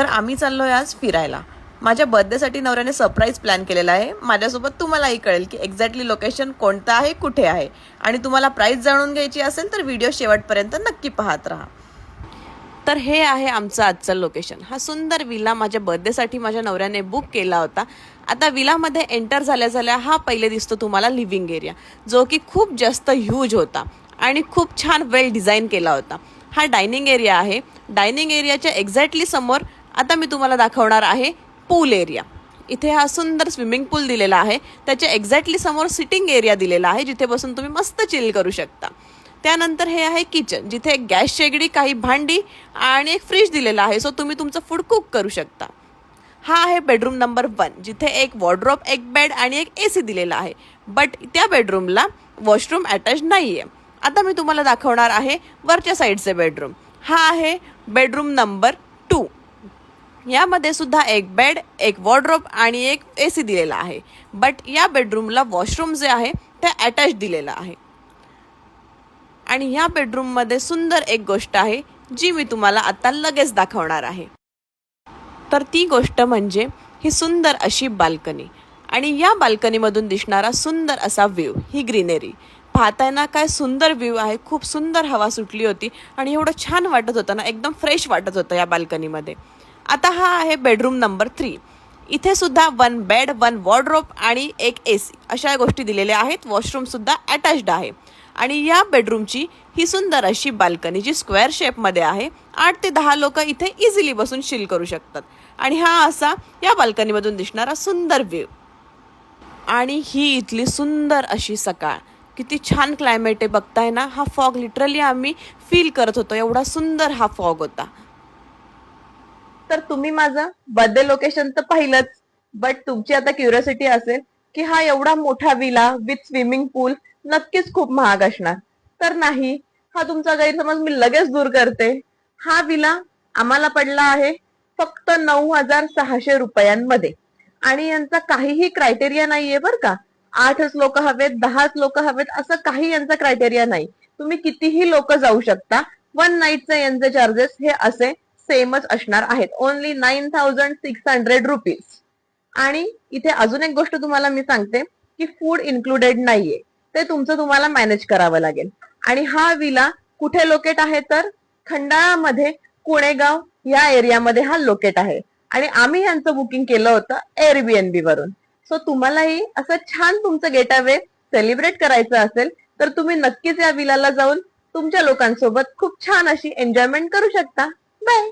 तर आम्ही चाललोय आज फिरायला. माझ्या बर्थडेसाठी नवऱ्याने सरप्राईज प्लॅन केलेला आहे. माझ्यासोबत तुम्हालाही कळेल की एक्झॅक्टली लोकेशन कोणतं आहे, कुठे आहे. आणि तुम्हाला प्राईस जाणून घ्यायची असेल तर व्हिडिओ शेवटपर्यंत नक्की पाहत राहा. तर हे आहे आमचं आजचं लोकेशन. हा सुंदर विला माझ्या बर्थडेसाठी माझ्या नवऱ्याने बुक केला होता. आता विलामध्ये एंटर झाल्या हा पहिले दिसतो तुम्हाला लिव्हिंग एरिया, जो की खूप जास्त ह्यूज होता आणि खूप छान वेल डिझाईन केला होता. हा डायनिंग एरिया आहे. डायनिंग एरियाच्या एक्झॅक्टली समोर आता मी तुम्हाला दाखवणार आहे पूल एरिया. इथे हा सुंदर स्विमिंग पूल दिलेला आहे. त्याच्या एक्झॅक्टली समोर सिटिंग एरिया दिलेला आहे, जिथे बसून तुम्ही मस्त चिल करू शकता. त्यानंतर हे आहे किचन, जिथे एक गॅस शेगडी, काही भांडी आणि एक फ्रीज दिलेला आहे, सो तुम्ही तुमचं फूड कुक करू शकता. हा आहे बेडरूम नंबर 1, जिथे एक वॉर्डरोब, एक बेड आणि एक AC दिलेला आहे. बट त्या बेडरूमला वॉशरूम अटॅच नाही आहे. आता मी तुम्हाला दाखवणार आहे वरच्या साईडचे बेडरूम. हा आहे बेडरूम नंबर 2. यामध्ये सुद्धा एक बेड, एक वॉर्डरोब आणि एक AC दिलेला आहे. बट या बेडरूमला वॉशरूम जे आहे ते अटॅच दिलेलं आहे. आणि ह्या बेडरूममध्ये सुंदर एक गोष्ट आहे, जी मी तुम्हाला आता लगेच दाखवणार आहे. तर ती गोष्ट म्हणजे ही सुंदर अशी बाल्कनी. आणि या बाल्कनीमधून दिसणारा सुंदर असा व्ह्यू, ही ग्रीनरी पाहताना काय सुंदर व्ह्यू आहे. खूप सुंदर हवा सुटली होती आणि एवढं छान वाटत होतं ना, एकदम फ्रेश वाटत होतं या बाल्कनीमध्ये. आता हा आहे बेडरूम नंबर 3. इथे सुद्धा 1 बेड, 1 वॉर्डरोब आणि एक AC अशा गोष्टी दिलेल्या आहेत. वॉशरूमसुद्धा अटॅच्ड आहे. आणि या बेडरूमची ही सुंदर अशी बाल्कनी, जी स्क्वेअर शेपमध्ये आहे. 8 ते 10 लोक इथे इझिली बसून चिल करू शकतात. आणि हा असा या बाल्कनीमधून दिसणारा सुंदर व्ह्यू. आणि ही इथली सुंदर अशी सकाळ. किती छान क्लायमेट आहे बघताय ना. हा फॉग लिटरली आम्ही फील करत होतो, एवढा सुंदर हा फॉग होता. तर तुम्ही माझं बर्थडे लोकेशन तर पाहिलंच, बट तुमची आता क्युरियोसिटी असेल की हा एवढा मोठा विला विथ स्विमिंग पूल नक्कीच खूप महाग असणार. तर नाही, हा तुमचा गैरसमज मी लगेच दूर करते. हा विला आम्हाला पडला आहे फक्त 9,600 रुपयांमध्ये. आणि यांचा काहीही क्रायटेरिया नाहीये बरं का. 8च लोक हवेत, 10च लोक हवेत, असं काही यांचा क्रायटेरिया नाही. तुम्ही कितीही लोक जाऊ शकता. 1 नाईटचे यांचे चार्जेस हे असे सेमच असणार आहेत, ओनली 9,600 रुपीज. आणि इथे अजून एक गोष्ट तुम्हाला मी सांगते की फूड इन्क्लुडेड नाहीये, ते तुमचं तुम्हाला मॅनेज करावं लागेल. आणि हा विला कुठे लोकेट आहे तर खंडाळामध्ये, कुणेगाव या एरियामध्ये हा लोकेट आहे. आणि आम्ही यांचं बुकिंग केलं होतं Airbnb वरून. सो तुम्हालाही असं छान तुमचं गेट अवे सेलिब्रेट करायचं असेल तर तुम्ही नक्कीच या विलाला जाऊन तुमच्या लोकांसोबत खूप छान अशी एन्जॉयमेंट करू शकता. बाय.